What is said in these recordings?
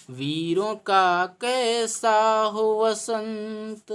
वीरों का कैसा हो वसंत,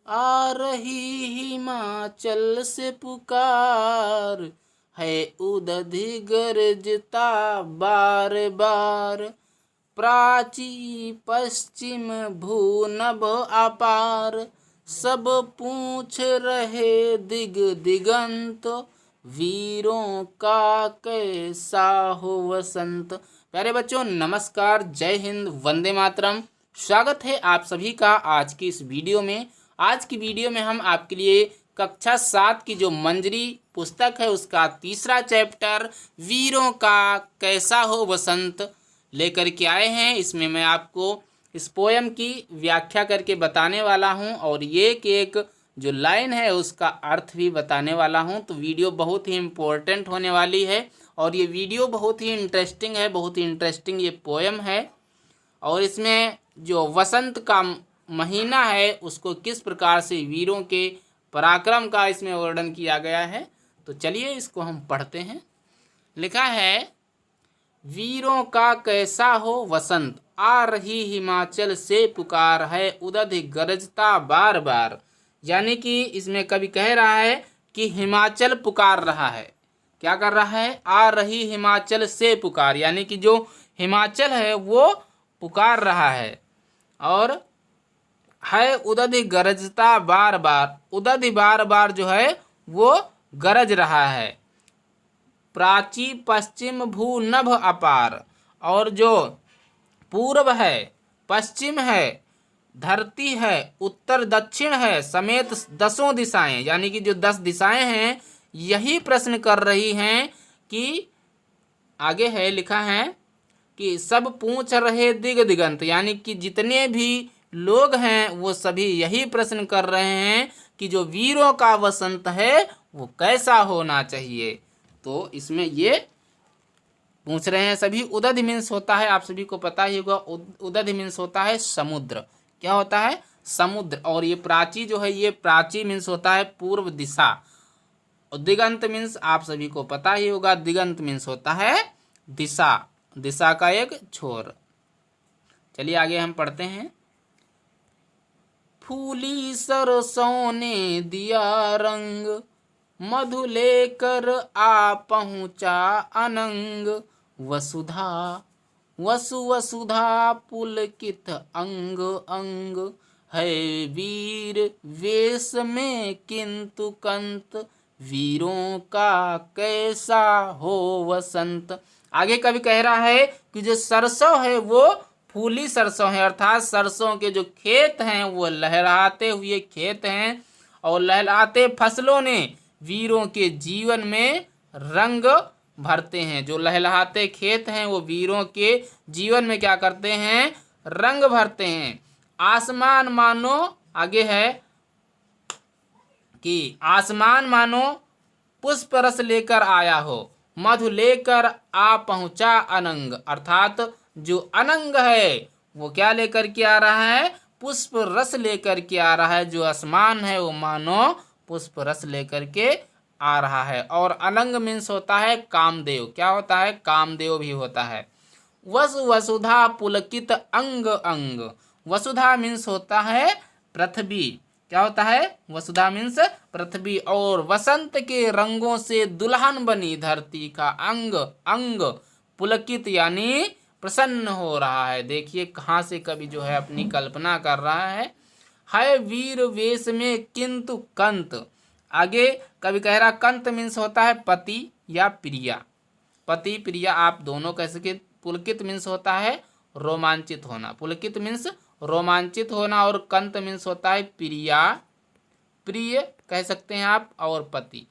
आ रही हिमाचल से पुकार, है उदधि गरजता बार बार, प्राची पश्चिम भूनभ अपार, सब पूछ रहे दिग दिगंत, वीरों का कैसा हो वसंत। प्यारे बच्चों, नमस्कार, जय हिंद, वंदे मातरम। स्वागत है आप सभी का आज की इस वीडियो में। आज की वीडियो में हम आपके लिए कक्षा 7 की जो मंजरी पुस्तक है उसका तीसरा चैप्टर वीरों का कैसा हो वसंत लेकर के आए हैं। इसमें मैं आपको इस पोयम की व्याख्या करके बताने वाला हूं और एक जो लाइन है उसका अर्थ भी बताने वाला हूं। तो वीडियो बहुत ही इम्पोर्टेंट होने वाली है और ये वीडियो बहुत ही इंटरेस्टिंग है, बहुत ही इंटरेस्टिंग ये पोयम है। और इसमें जो वसंत का महीना है उसको किस प्रकार से वीरों के पराक्रम का इसमें वर्णन किया गया है। तो चलिए इसको हम पढ़ते हैं। लिखा है, वीरों का कैसा हो वसंत, आ रही हिमाचल से पुकार, है उदधि गरजता बार बार। यानी कि इसमें कवि कह रहा है कि हिमाचल पुकार रहा है। क्या कर रहा है? आ रही हिमाचल से पुकार, यानी कि जो हिमाचल है वो पुकार रहा है। और है उदधि गरजता बार बार, उदधि बार बार जो है वो गरज रहा है। प्राची पश्चिम भू नभ अपार, और जो पूर्व है, पश्चिम है, धरती है, उत्तर दक्षिण है, समेत 10 दिशाएं, यानी कि जो 10 दिशाएं हैं यही प्रश्न कर रही हैं कि आगे है लिखा है कि सब पूछ रहे दिग दिगंत, यानी कि जितने भी लोग हैं वो सभी यही प्रश्न कर रहे हैं कि जो वीरों का वसंत है वो कैसा होना चाहिए। तो इसमें ये पूछ रहे हैं सभी। उदधि मीन्स होता है, आप सभी को पता ही होगा, उदधि मीन्स होता है समुद्र। क्या होता है? समुद्र। और ये प्राची जो है, ये प्राची मीन्स होता है पूर्व दिशा। और दिगंत मीन्स आप सभी को पता ही होगा, दिगंत मीन्स होता है दिशा, दिशा का एक छोर। चलिए आगे हम पढ़ते हैं। फूली सरसों ने दिया रंग, मधु लेकर आ पहुँचा अनंग, वसुधा वसुधा पुलकित अंग अंग, है वीर वेश में किंतु कंत, वीरों का कैसा हो वसंत। आगे कभी कह रहा है कि जो सरसों है वो फूली सरसों है, अर्थात सरसों के जो खेत हैं वो लहराते हुए खेत हैं और लहराते फसलों ने वीरों के जीवन में रंग भरते हैं। जो लहलहाते खेत हैं वो वीरों के जीवन में क्या करते हैं? रंग भरते हैं। आसमान मानो, आगे है कि आसमान मानो पुष्प रस लेकर आया हो, मधु लेकर आ पहुंचा अनंग, अर्थात जो अनंग है वो क्या लेकर के आ रहा है? पुष्प रस लेकर के आ रहा है। जो आसमान है वो मानो पुष्प रस लेकर के आ रहा है। और अनंग मीन्स होता है कामदेव। क्या होता है? कामदेव भी होता है। वसुधा पुलकित अंग अंग, वसुधा मीन्स होता है पृथ्वी। क्या होता है? वसुधा मीन्स पृथ्वी। और वसंत के रंगों से दुल्हन बनी धरती का अंग अंग, पुलकित यानी प्रसन्न हो रहा है। देखिए कहाँ से कवि जो है अपनी कल्पना कर रहा है वीर वेश में किंतु कंत। आगे कवि कह रहा, कंत मीन्स होता है पति या प्रिया, पति प्रिया आप दोनों कह सके। पुलकित मीन्स होता है रोमांचित होना, पुलकित मीन्स रोमांचित होना, और कंत मीन्स होता है प्रिया, प्रिय कह सकते हैं आप, और पति,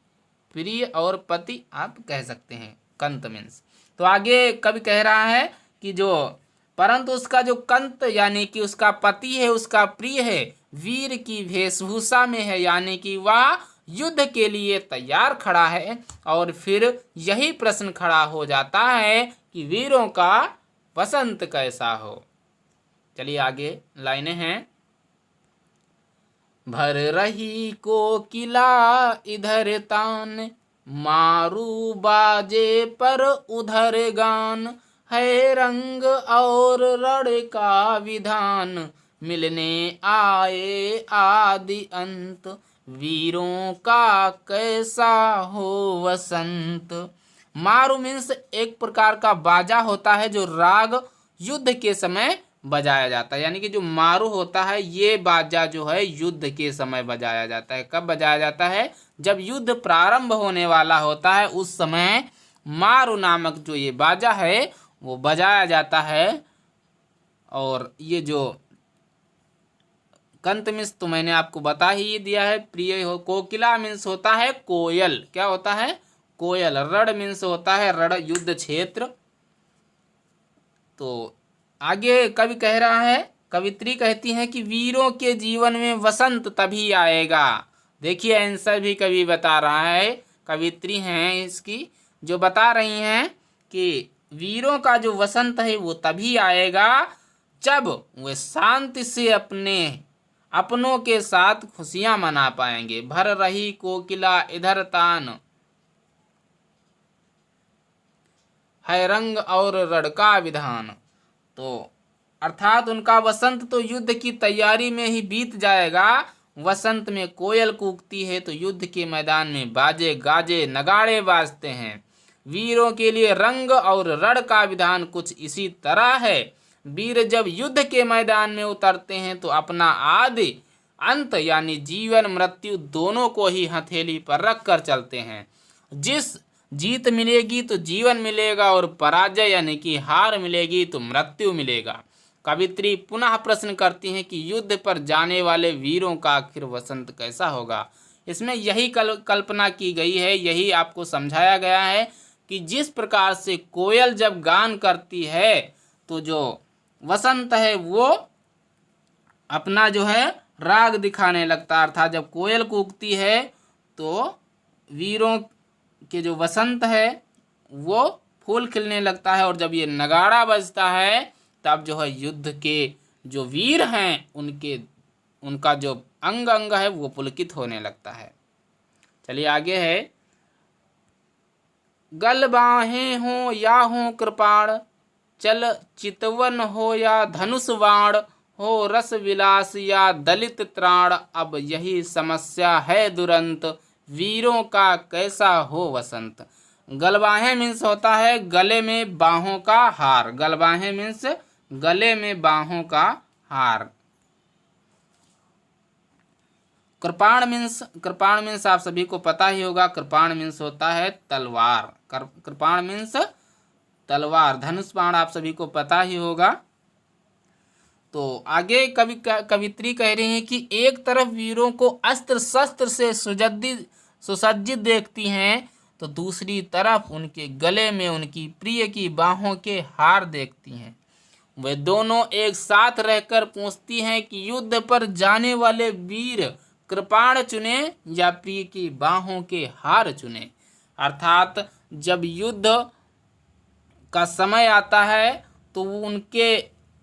प्रिय और पति आप कह सकते हैं, कंत मीन्स। तो आगे कवि कह रहा है कि जो परंतु उसका जो कंत यानी कि उसका पति है, उसका प्रिय है, वीर की वेशभूषा में है, यानी कि वह युद्ध के लिए तैयार खड़ा है। और फिर यही प्रश्न खड़ा हो जाता है कि वीरों का वसंत कैसा हो। चलिए आगे लाइनें हैं। भर रही कोकिला इधर तान, मारू बाजे पर उधर गान, है रंग और रण का विधान, मिलने आए आदि अंत, वीरों का कैसा हो वसंत। मारू मीन्स एक प्रकार का बाजा होता है जो राग युद्ध के समय बजाया जाता है। यानी कि जो मारू होता है ये बाजा जो है युद्ध के समय बजाया जाता है। कब बजाया जाता है? जब युद्ध प्रारंभ होने वाला होता है उस समय मारू नामक जो ये बाजा है वो बजाया जाता है। और ये जो कंत मीन्स तो मैंने आपको बता ही दिया है। प्रिय हो, कोकिला मीन्स होता है कोयल। क्या होता है? कोयल। रण मीन्स होता है रण युद्ध क्षेत्र। तो आगे कवि कह रहा है, कवित्री कहती है कि वीरों के जीवन में वसंत तभी आएगा। देखिए आंसर भी कवि बता रहा है, कवित्री हैं इसकी जो बता रही हैं कि वीरों का जो वसंत है वो तभी आएगा जब वे शांति से अपनों के साथ खुशियां मना पाएंगे। भर रही कोकिला इधर तान, है रंग और रण का विधान। तो अर्थात उनका वसंत तो युद्ध की तैयारी में ही बीत जाएगा। वसंत में कोयल कूकती है तो युद्ध के मैदान में बाजे गाजे नगाड़े बाजते हैं। वीरों के लिए रंग और रण का विधान कुछ इसी तरह है। वीर जब युद्ध के मैदान में उतरते हैं तो अपना आदि अंत यानी जीवन मृत्यु दोनों को ही हथेली पर रख कर चलते हैं। जिस जीत मिलेगी तो जीवन मिलेगा और पराजय यानी कि हार मिलेगी तो मृत्यु मिलेगा। कवित्री पुनः प्रश्न करती हैं कि युद्ध पर जाने वाले वीरों का आखिर वसंत कैसा होगा। इसमें यही कल्पना की गई है, यही आपको समझाया गया है कि जिस प्रकार से कोयल जब गान करती है तो जो वसंत है वो अपना जो है राग दिखाने लगता है। अर्थात जब कोयल कूकती है तो वीरों के जो वसंत है वो फूल खिलने लगता है। और जब ये नगाड़ा बजता है तब जो है युद्ध के जो वीर हैं उनका जो अंग अंग है वो पुलकित होने लगता है। चलिए आगे है, गल बाहें हो या हो कृपाण, चल चितवन हो या धनुष बाण, हो रस विलास या दलित त्राण, अब यही समस्या है दुरंत, वीरों का कैसा हो वसंत। गलबाहें मीन्स होता है गले में बाहों का हार। गलबाहें मीन्स गले में बाहों का हार। कृपाण मीन्स आप सभी को पता ही होगा। कृपाण मीन्स होता है तलवार। कृपाण मीन्स तलवार। धनुष बाण आप सभी को पता ही होगा। तो आगे कवित्री कह रही हैं कि एक तरफ वीरों को अस्त्र शस्त्र से सुसज्जित देखती हैं तो दूसरी तरफ उनके गले में उनकी प्रिय की बाहों के हार देखती हैं। वे दोनों एक साथ रहकर पूछती हैं कि युद्ध पर जाने वाले वीर कृपाण चुने या प्रिय की बाहों के हार चुने। अर्थात जब युद्ध का समय आता है तो उनके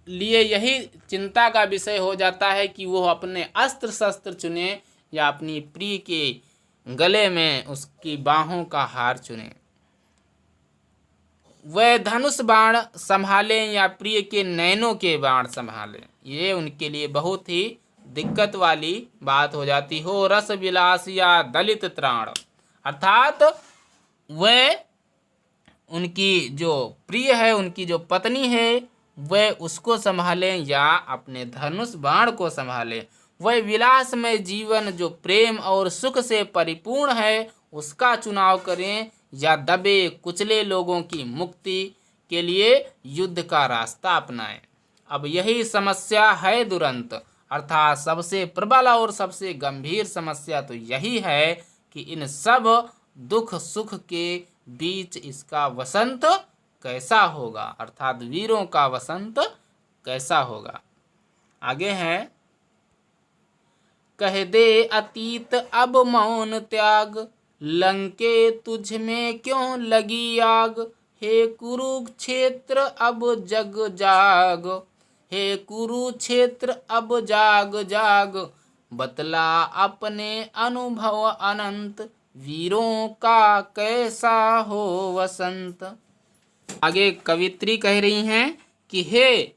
लिए यही चिंता का विषय हो जाता है कि वो अपने अस्त्र शस्त्र चुने या अपनी प्रिय के गले में उसकी बाहों का हार चुने। वह धनुष बाण संभालें या प्रिय के नैनों के बाण संभालें, ये उनके लिए बहुत ही दिक्कत वाली बात हो जाती। हो रस विलास या दलित त्राण, अर्थात वह उनकी जो प्रिय है, उनकी जो पत्नी है, वह उसको संभालें या अपने धनुष बाण को संभालें। वह विलासमय जीवन जो प्रेम और सुख से परिपूर्ण है उसका चुनाव करें या दबे कुचले लोगों की मुक्ति के लिए युद्ध का रास्ता अपनाएं। अब यही समस्या है दुरंत, अर्थात सबसे प्रबल और सबसे गंभीर समस्या तो यही है कि इन सब दुख सुख के बीच इसका वसंत कैसा होगा, अर्थात वीरों का वसंत कैसा होगा। आगे है, कह दे अतीत अब मौन त्याग, लंके तुझ में क्यों लगी आग, हे कुरुक्षेत्र अब जग जाग, हे कुरुक्षेत्र अब जाग जाग, बतला अपने अनुभव अनंत, वीरों का कैसा हो वसंत। आगे कवित्री कह रही हैं कि हे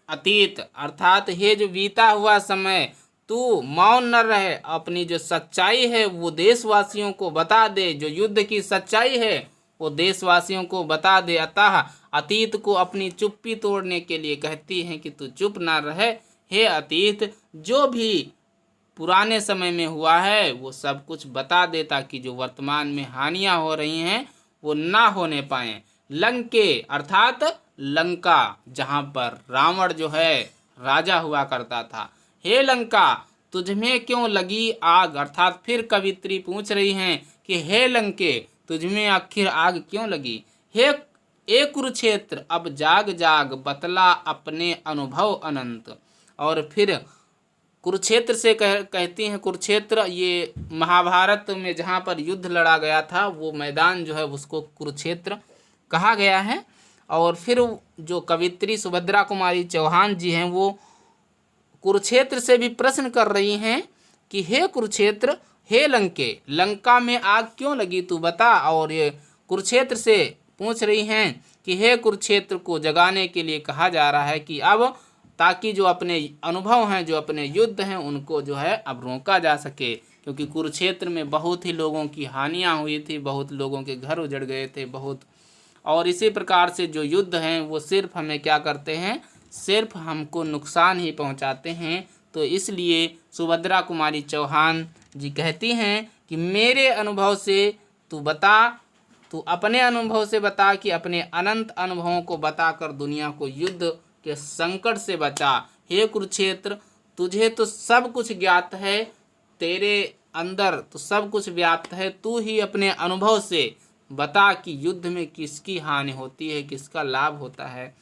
अतीत अर्थात हे जो बीता हुआ समय, तू मौन न रहे, अपनी जो सच्चाई है वो देशवासियों को बता दे। जो युद्ध की सच्चाई है वो देशवासियों को बता दे। अतः अतीत को अपनी चुप्पी तोड़ने के लिए कहती हैं कि तू चुप ना रहे। हे अतीत, जो भी पुराने समय में हुआ है वो सब कुछ बता दे, ताकि जो वर्तमान में हानियां हो रही हैं वो ना होने पाएं। लंके अर्थात लंका, जहां पर रावण जो है राजा हुआ करता था। हे लंका, तुझमें क्यों लगी आग, अर्थात फिर कवित्री पूछ रही हैं कि हे लंके, तुझमें आखिर आग क्यों लगी। हे ए कुरुक्षेत्र, अब जाग जाग बतला अपने अनुभव अनंत। और फिर कुरुक्षेत्र से कहती हैं, कुरुक्षेत्र ये महाभारत में जहाँ पर युद्ध लड़ा गया था वो मैदान जो है उसको कुरुक्षेत्र कहा गया है। और फिर जो कवित्री सुभद्रा कुमारी चौहान जी हैं वो कुरुक्षेत्र से भी प्रश्न कर रही हैं कि हे कुरुक्षेत्र, हे लंके, लंका में आग क्यों लगी तू बता। और ये कुरुक्षेत्र से पूछ रही हैं कि हे कुरुक्षेत्र को जगाने के लिए कहा जा रहा है कि अब, ताकि जो अपने अनुभव हैं, जो अपने युद्ध हैं, उनको जो है अब रोका जा सके। क्योंकि कुरुक्षेत्र में बहुत ही लोगों की हानियां हुई थी, बहुत लोगों के घर उजड़ गए थे बहुत। और इसी प्रकार से जो युद्ध हैं वो सिर्फ हमें क्या करते हैं, सिर्फ हमको नुकसान ही पहुंचाते हैं। तो इसलिए सुभद्रा कुमारी चौहान जी कहती हैं कि मेरे अनुभव से तू बता, तू अपने अनुभव से बता कि अपने अनंत अनुभवों को बताकर दुनिया को युद्ध के संकट से बचा। हे कुरुक्षेत्र, तुझे तो सब कुछ ज्ञात है, तेरे अंदर तो सब कुछ व्याप्त है, तू ही अपने अनुभव से बता कि युद्ध में किसकी हानि होती है, किसका लाभ होता है,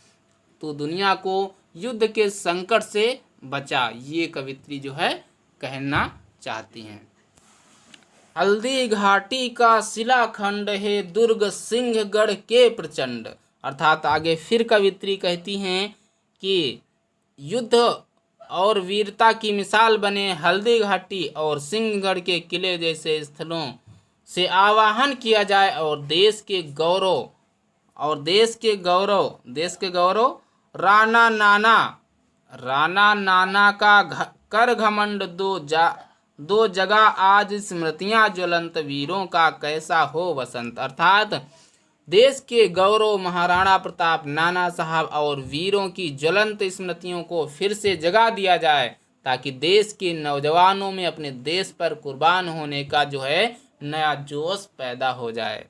तो दुनिया को युद्ध के संकट से बचा। ये कवित्री जो है कहना चाहती हैं। हल्दी घाटी का शिलाखंड है दुर्ग सिंहगढ़ के प्रचंड, अर्थात आगे फिर कवित्री कहती हैं कि युद्ध और वीरता की मिसाल बने हल्दी घाटी और सिंहगढ़ के किले जैसे स्थलों से आवाहन किया जाए, और देश के गौरव राणा नाना का कर घमंड दो जगह आज स्मृतियां ज्वलंत वीरों का कैसा हो वसंत, अर्थात देश के गौरव महाराणा प्रताप, नाना साहब और वीरों की ज्वलंत स्मृतियों को फिर से जगा दिया जाए, ताकि देश के नौजवानों में अपने देश पर कुर्बान होने का जो है नया जोश पैदा हो जाए।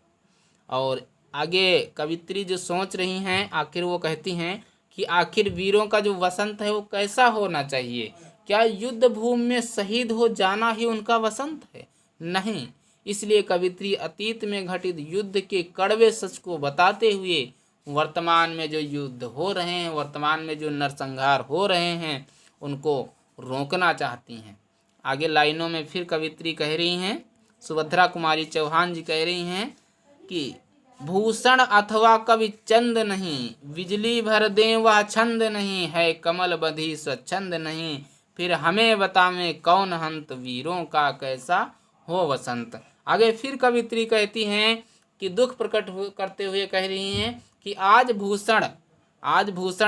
और आगे कवित्री जो सोच रही हैं, आखिर वो कहती हैं कि आखिर वीरों का जो वसंत है वो कैसा होना चाहिए। क्या युद्ध भूमि में शहीद हो जाना ही उनका वसंत है? नहीं। इसलिए कवित्री अतीत में घटित युद्ध के कड़वे सच को बताते हुए वर्तमान में जो युद्ध हो रहे हैं, वर्तमान में जो नरसंहार हो रहे हैं, उनको रोकना चाहती हैं। आगे लाइनों में फिर कवित्री कह रही हैं, सुभद्रा कुमारी चौहान जी कह रही हैं कि भूषण अथवा कवि चंद नहीं, बिजली भर दे वह छंद नहीं, है कमल बधी स्वच्छंद नहीं, फिर हमें बता में कौन हंत, वीरों का कैसा हो वसंत। आगे फिर कवित्री कहती हैं कि दुख प्रकट करते हुए कह रही हैं कि आज भूषण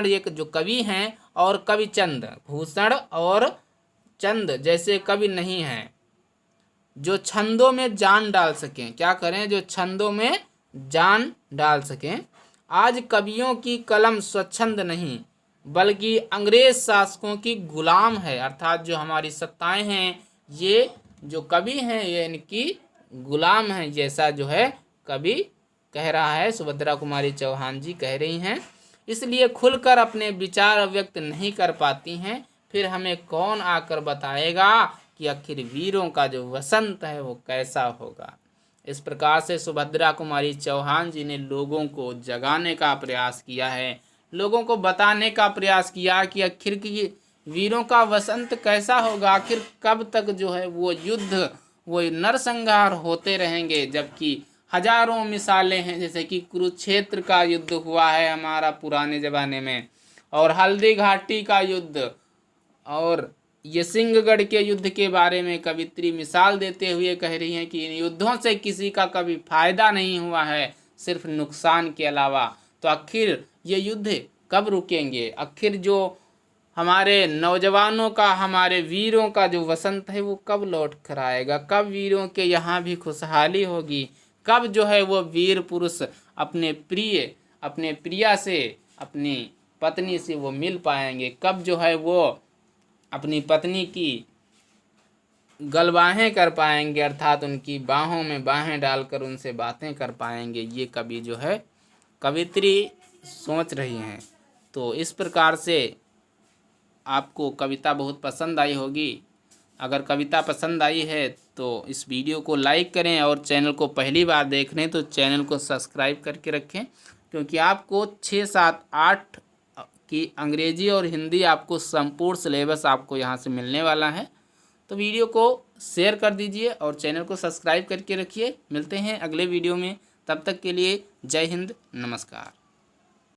एक जो कवि हैं और कवि चंद, भूषण और चंद जैसे कवि नहीं हैं जो छंदों में जान डाल सकें। क्या करें? जो छंदों में जान डाल सकें। आज कवियों की कलम स्वच्छंद नहीं, बल्कि अंग्रेज शासकों की गुलाम है, अर्थात जो हमारी सत्ताएं हैं, ये जो कवि हैं ये इनकी गुलाम हैं, जैसा जो है कवि कह रहा है, सुभद्रा कुमारी चौहान जी कह रही हैं। इसलिए खुलकर अपने विचार व्यक्त नहीं कर पाती हैं, फिर हमें कौन आकर बताएगा कि आखिर वीरों का जो वसंत है वो कैसा होगा। इस प्रकार से सुभद्रा कुमारी चौहान जी ने लोगों को जगाने का प्रयास किया है, लोगों को बताने का प्रयास किया कि आखिर की वीरों का वसंत कैसा होगा, आखिर कब तक जो है वो युद्ध, वो नरसंहार होते रहेंगे, जबकि हजारों मिसालें हैं, जैसे कि कुरुक्षेत्र का युद्ध हुआ है हमारा पुराने ज़माने में, और हल्दी घाटी का युद्ध, और ये सिंहगढ़ के युद्ध के बारे में कवित्री मिसाल देते हुए कह रही हैं कि इन युद्धों से किसी का कभी फायदा नहीं हुआ है, सिर्फ नुकसान के अलावा। तो आखिर ये युद्ध कब रुकेंगे? आखिर जो हमारे नौजवानों का, हमारे वीरों का जो वसंत है वो कब लौट कर आएगा? कब वीरों के यहाँ भी खुशहाली होगी? कब जो है वो वीर पुरुष अपने प्रिया से, अपनी पत्नी से वो मिल पाएंगे? कब जो है वो अपनी पत्नी की गलबाहें कर पाएंगे, अर्थात उनकी बाहों में बाहें डालकर उनसे बातें कर पाएंगे? ये कवि जो है, कवित्री सोच रही हैं। तो इस प्रकार से आपको कविता बहुत पसंद आई होगी। अगर कविता पसंद आई है तो इस वीडियो को लाइक करें, और चैनल को पहली बार देख रहे हैं तो चैनल को सब्सक्राइब करके रखें, क्योंकि आपको 6, 7, 8 की अंग्रेजी और हिंदी आपको संपूर्ण सिलेबस आपको यहाँ से मिलने वाला है। तो वीडियो को शेयर कर दीजिए और चैनल को सब्सक्राइब करके रखिए। मिलते हैं अगले वीडियो में, तब तक के लिए जय हिंद, नमस्कार।